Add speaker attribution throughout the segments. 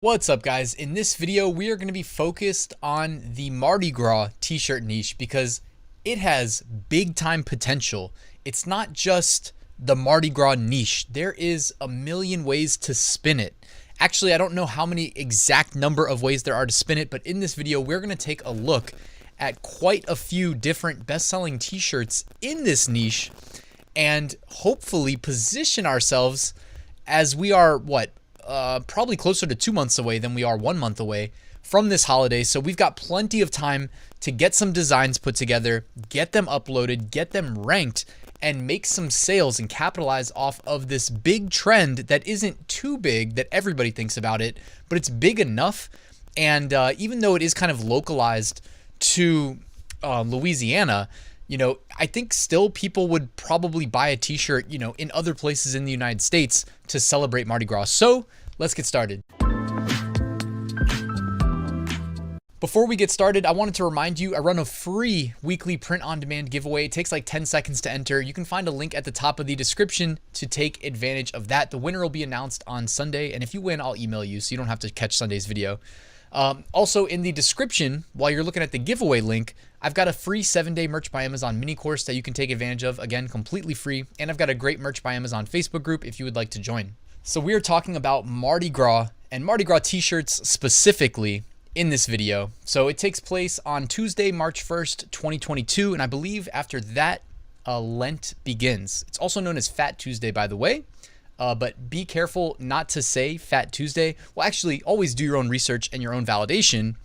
Speaker 1: What's up, guys? In this video, we are going to be focused on the Mardi Gras t-shirt niche because it has big time potential. It's not just the Mardi Gras niche. There is a million ways to spin it. Actually, I don't know how many exact number of ways there are to spin it, but in this video, we're going to take a look at quite a few different best-selling t-shirts in this niche and hopefully position ourselves as we are, probably closer to 2 months away than we are 1 month away from this holiday. So we've got plenty of time to get some designs put together, get them uploaded, get them ranked, and make some sales and capitalize off of this big trend that isn't too big that everybody thinks about it, but it's big enough. And even though it is kind of localized to Louisiana, I think still people would probably buy a t-shirt, in other places in the United States to celebrate Mardi Gras. So let's get started. Before we get started, I wanted to remind you, I run a free weekly print-on-demand giveaway. It takes like 10 seconds to enter. You can find a link at the top of the description to take advantage of that. The winner will be announced on Sunday, and if you win, I'll email you so you don't have to catch Sunday's video. Also in the description, while you're looking at the giveaway link, I've got a free 7-day Merch by Amazon mini course that you can take advantage of, again, completely free. And I've got a great Merch by Amazon Facebook group if you would like to join. So we are talking about Mardi Gras and Mardi Gras t-shirts specifically in this video. So it takes place on Tuesday, March 1st, 2022. And I believe after that, Lent begins. It's also known as Fat Tuesday, by the way. But be careful not to say Fat Tuesday. Well, actually, always do your own research and your own validation.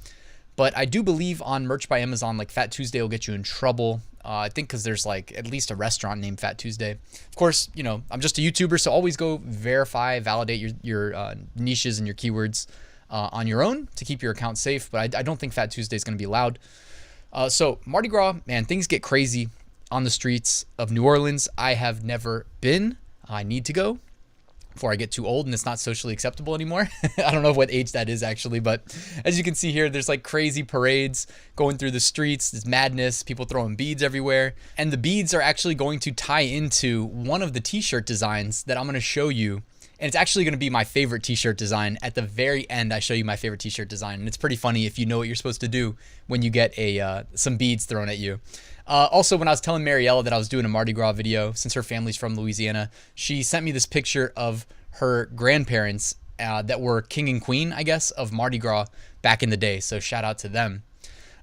Speaker 1: But I do believe on Merch by Amazon, like Fat Tuesday will get you in trouble. I think because there's like at least a restaurant named Fat Tuesday. Of course, I'm just a YouTuber, so always go verify, validate your niches and your keywords on your own to keep your account safe. But I don't think Fat Tuesday is going to be allowed. So Mardi Gras, man, things get crazy on the streets of New Orleans. I have never been. I need to go before I get too old and it's not socially acceptable anymore. I don't know what age that is actually, but as you can see here, there's like crazy parades going through the streets. There's madness, people throwing beads everywhere. And the beads are actually going to tie into one of the t-shirt designs that I'm going to show you. And it's actually going to be my favorite t-shirt design. At the very end, I show you my favorite t-shirt design. And it's pretty funny if you know what you're supposed to do when you get some beads thrown at you. Also, when I was telling Mariella that I was doing a Mardi Gras video, since her family's from Louisiana, she sent me this picture of her grandparents that were king and queen, I guess, of Mardi Gras back in the day. So shout out to them.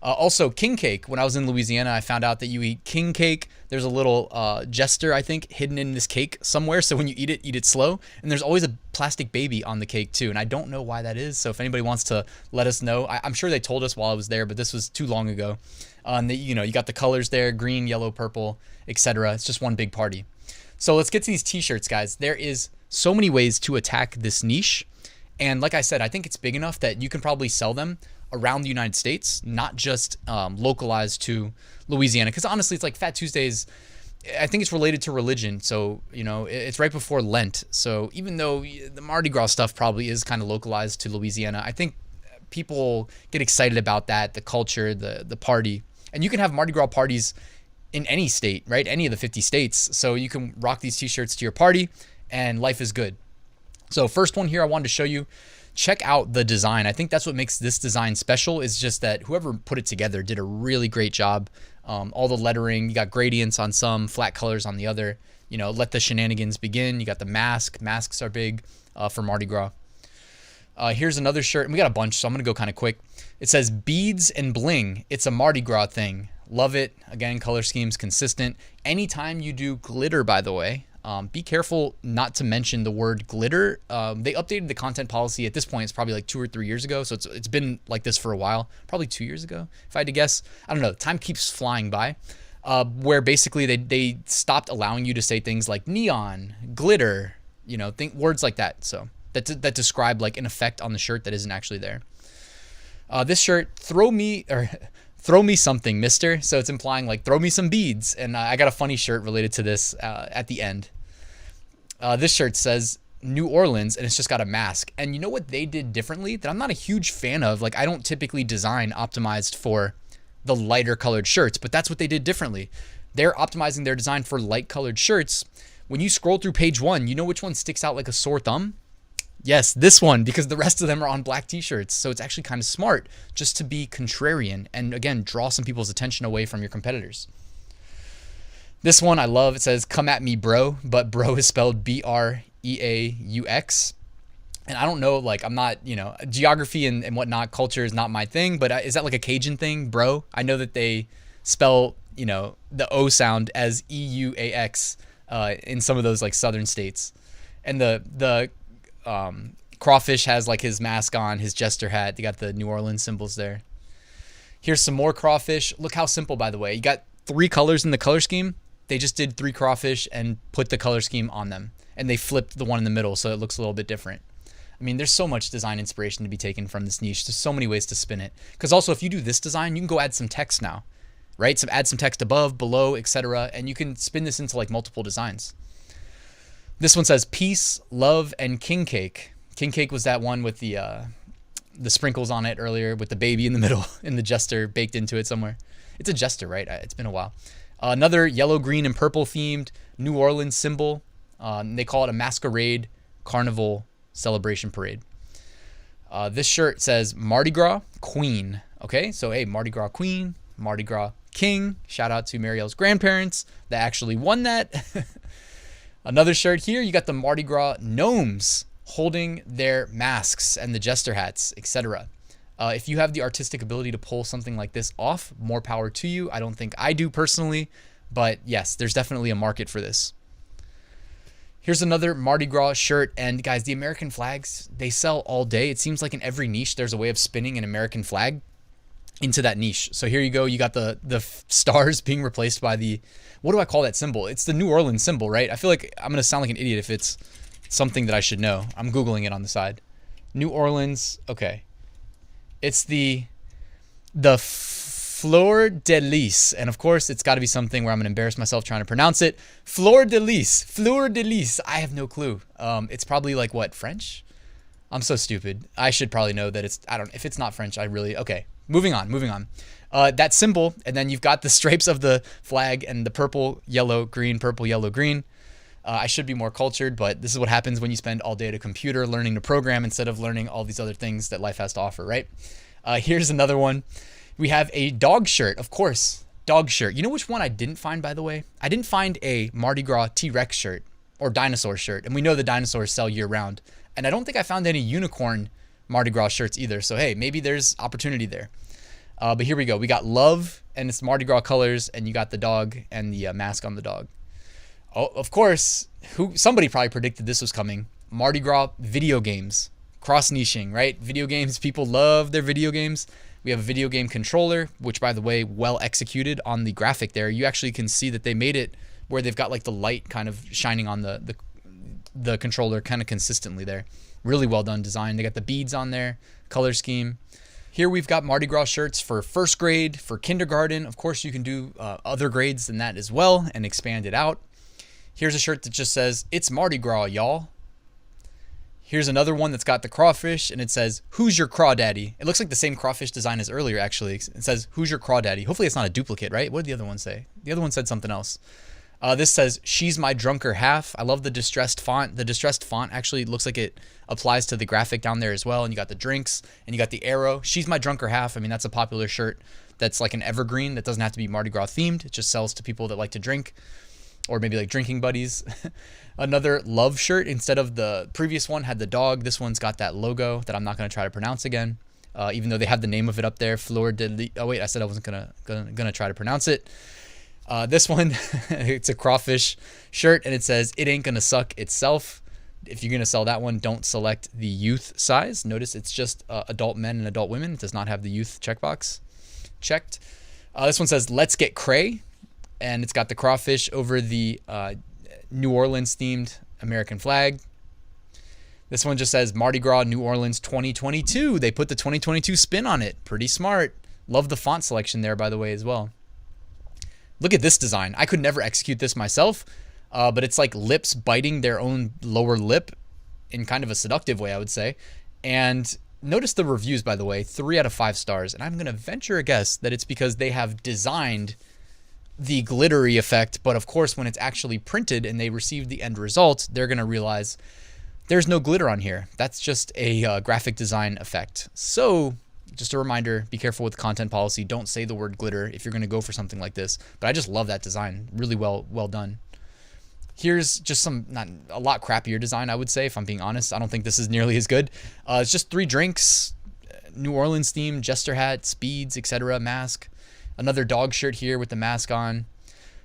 Speaker 1: Also, king cake. When I was in Louisiana, I found out that you eat king cake. There's a little jester, I think, hidden in this cake somewhere. So when you eat it slow. And there's always a plastic baby on the cake too. And I don't know why that is. So if anybody wants to let us know, I'm sure they told us while I was there, but this was too long ago. You got the colors there, green, yellow, purple, etc. It's just one big party. So let's get to these t-shirts, guys. There is so many ways to attack this niche. And like I said, I think it's big enough that you can probably sell them around the United States, not just localized to Louisiana. Because honestly, it's like Fat Tuesdays, I think it's related to religion. So, it's right before Lent. So even though the Mardi Gras stuff probably is kind of localized to Louisiana, I think people get excited about that, the culture, the party. And you can have Mardi Gras parties in any state, right? Any of the 50 states. So you can rock these t-shirts to your party and life is good. So first one here I wanted to show you. Check out the design. I think that's what makes this design special, is just that whoever put it together did a really great job. All the lettering, you got gradients on some, flat colors on the other. Let the shenanigans begin. You got the mask. Masks are big for Mardi Gras. Here's another shirt, and we got a bunch, so I'm going to go kind of quick. It says beads and bling. It's a Mardi Gras thing. Love it. Again, color scheme's consistent. Anytime you do glitter, by the way, be careful not to mention the word glitter. They updated the content policy. At this point, it's probably like 2 or 3 years ago, so it's been like this for a while. Probably 2 years ago, if I had to guess. I don't know. Time keeps flying by. Where basically they stopped allowing you to say things like neon, glitter, words like that. So that describe like an effect on the shirt that isn't actually there. This shirt, throw me something, mister. So it's implying like throw me some beads. And I got a funny shirt related to this at the end. This shirt says New Orleans, and it's just got a mask. And you know what they did differently that I'm not a huge fan of? Like, I don't typically design optimized for the lighter colored shirts, but that's what they did differently. They're optimizing their design for light colored shirts. When you scroll through page 1, you know which one sticks out like a sore thumb? Yes, this one, because the rest of them are on black t-shirts. So it's actually kind of smart just to be contrarian and, again, draw some people's attention away from your competitors. This one I love. It says, come at me, bro. But bro is spelled B-R-E-A-U-X. And I don't know, like, I'm not, geography and whatnot, culture is not my thing. But is that like a Cajun thing, bro? I know that they spell, the O sound as E-U-A-X in some of those, like, southern states. And the crawfish has like his mask on, his jester hat. They got the New Orleans symbols there. Here's some more crawfish. Look how simple, by the way. You got 3 colors in the color scheme. They just did 3 crawfish and put the color scheme on them. And they flipped the one in the middle so it looks a little bit different. I mean, there's so much design inspiration to be taken from this niche. There's so many ways to spin it. Because also, if you do this design, you can go add some text now, right? So add some text above, below, etc. And you can spin this into like multiple designs. This one says peace, love, and king cake. King cake was that one with the sprinkles on it earlier with the baby in the middle and the jester baked into it somewhere. It's a jester, right? It's been a while. Another yellow, green, and purple themed New Orleans symbol. They call it a masquerade carnival celebration parade. This shirt says Mardi Gras Queen. Okay, so hey, Mardi Gras Queen, Mardi Gras King. Shout out to Marielle's grandparents that actually won that. Another shirt here, you got the Mardi Gras gnomes holding their masks and the jester hats, etc. If you have the artistic ability to pull something like this off, more power to you. I don't think I do personally, but yes, there's definitely a market for this. Here's another Mardi Gras shirt, and guys, the American flags, they sell all day. It seems like in every niche, there's a way of spinning an American flag into that niche. So here you go. You got the stars being replaced by the, what do I call that symbol? It's the New Orleans symbol, right? I feel like I'm going to sound like an idiot if it's something that I should know. I'm Googling it on the side. New Orleans. Okay. It's the Fleur de Lis. And of course, it's got to be something where I'm going to embarrass myself trying to pronounce it. Fleur de Lis. Fleur de Lis. I have no clue. It's probably like what? French? I'm so stupid. I should probably know that it's, I don't, if it's not French, I really, okay. Moving on. That symbol, and then you've got the stripes of the flag and the purple, yellow, green, purple, yellow, green. I should be more cultured, but this is what happens when you spend all day at a computer learning to program instead of learning all these other things that life has to offer, right? Here's another one. We have a dog shirt, of course. Dog shirt. You know which one I didn't find, by the way? I didn't find a Mardi Gras T-Rex shirt or dinosaur shirt, and we know the dinosaurs sell year-round. And I don't think I found any unicorn Mardi Gras shirts either, so hey, maybe there's opportunity there. But here we go. We got love, and it's Mardi Gras colors, and you got the dog and the mask on the dog. Oh, of course, somebody probably predicted this was coming. Mardi Gras video games. Cross-niching, right? Video games, people love their video games. We have a video game controller, which, by the way, well executed on the graphic there. You actually can see that they made it where they've got like the light kind of shining on the controller kind of consistently there. Really well done design. They got the beads on there, color scheme. Here we've got Mardi Gras shirts for first grade, for kindergarten. Of course, you can do other grades than that as well and expand it out. Here's a shirt that just says, "It's Mardi Gras, y'all." Here's another one that's got the crawfish, and it says, "Who's your crawdaddy?" It looks like the same crawfish design as earlier, actually. It says, "Who's your crawdaddy?" Hopefully it's not a duplicate, right? What did the other one say? The other one said something else. This says, "She's my drunker half." I love the distressed font. The distressed font actually looks like it applies to the graphic down there as well. And you got the drinks, and you got the arrow. "She's my drunker half." I mean, that's a popular shirt that's like an evergreen that doesn't have to be Mardi Gras themed. It just sells to people that like to drink, or maybe like drinking buddies. Another love shirt, instead of the previous one had the dog, this one's got that logo that I'm not going to try to pronounce again, even though they have the name of it up there, Fleur de Lis. Oh wait, I said I wasn't gonna try to pronounce it. This one, it's a crawfish shirt, and it says, "It ain't gonna suck itself." If you're gonna sell that one, don't select the youth size. Notice it's just adult men and adult women. It does not have the youth checkbox checked. This one says, "Let's get cray," and it's got the crawfish over the New Orleans themed American flag. This one just says Mardi Gras New Orleans 2022. They put the 2022 spin on it. Pretty smart. Love the font selection there, by the way, as well. Look at this design. I could never execute this myself, but it's like lips biting their own lower lip in kind of a seductive way, I would say. And notice the reviews, by the way, 3 out of 5 stars. And I'm going to venture a guess that it's because they have designed the glittery effect, but of course when it's actually printed and they receive the end result, they're going to realize there's no glitter on here. That's just a graphic design effect. So just a reminder, be careful with content policy. Don't say the word glitter if you're going to go for something like this. But I just love that design. Really well done. Here's just some, not a lot crappier design, I would say, if I'm being honest. I don't think this is nearly as good. It's just 3 drinks, New Orleans theme, jester hat, speeds, etc., mask. Another dog shirt here with the mask on.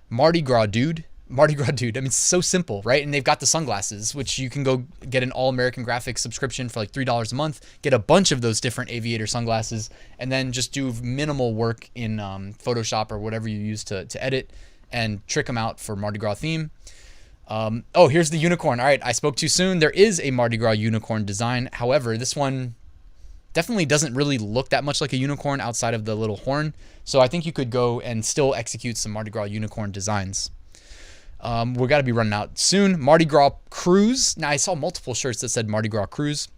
Speaker 1: Mardi Gras dude. Mardi Gras dude. I mean, it's so simple, right? And they've got the sunglasses, which you can go get an All American Graphics subscription for like $3 a month, get a bunch of those different aviator sunglasses, and then just do minimal work in Photoshop or whatever you use to edit and trick them out for Mardi Gras theme. Oh, here's the unicorn. All right, I spoke too soon. There is a Mardi Gras unicorn design. However, this one definitely doesn't really look that much like a unicorn outside of the little horn. So I think you could go and still execute some Mardi Gras unicorn designs. We're got to be running out soon. Mardi Gras cruise. Now, I saw multiple shirts that said Mardi Gras cruise.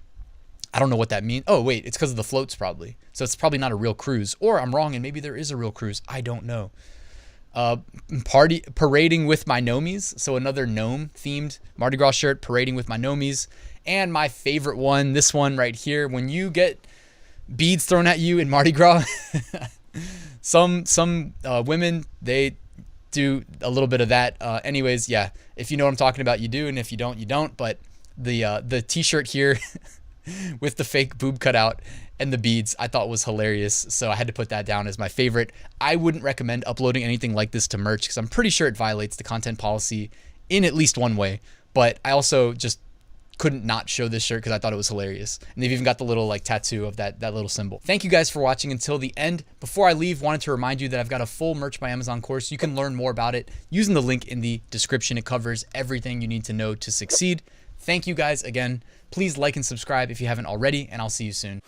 Speaker 1: I don't know what that means. Oh, wait, it's because of the floats probably. So it's probably not a real cruise. Or I'm wrong and maybe there is a real cruise. I don't know. Parading with my nomies. So another gnome themed Mardi Gras shirt, parading with my nomies. And my favorite one, this one right here. When you get beads thrown at you in Mardi Gras, some women, they do a little bit of that. Anyways, yeah, if you know what I'm talking about, you do. And if you don't, you don't. But the t-shirt here with the fake boob cutout and the beads, I thought was hilarious. So I had to put that down as my favorite. I wouldn't recommend uploading anything like this to merch because I'm pretty sure it violates the content policy in at least one way. But I also just couldn't not show this shirt because I thought it was hilarious. And they've even got the little like tattoo of that little symbol. Thank you guys for watching until the end. Before I leave, wanted to remind you that I've got a full Merch by Amazon course. You can learn more about it using the link in the description. It covers everything you need to know to succeed. Thank you guys again. Please like and subscribe if you haven't already, and I'll see you soon.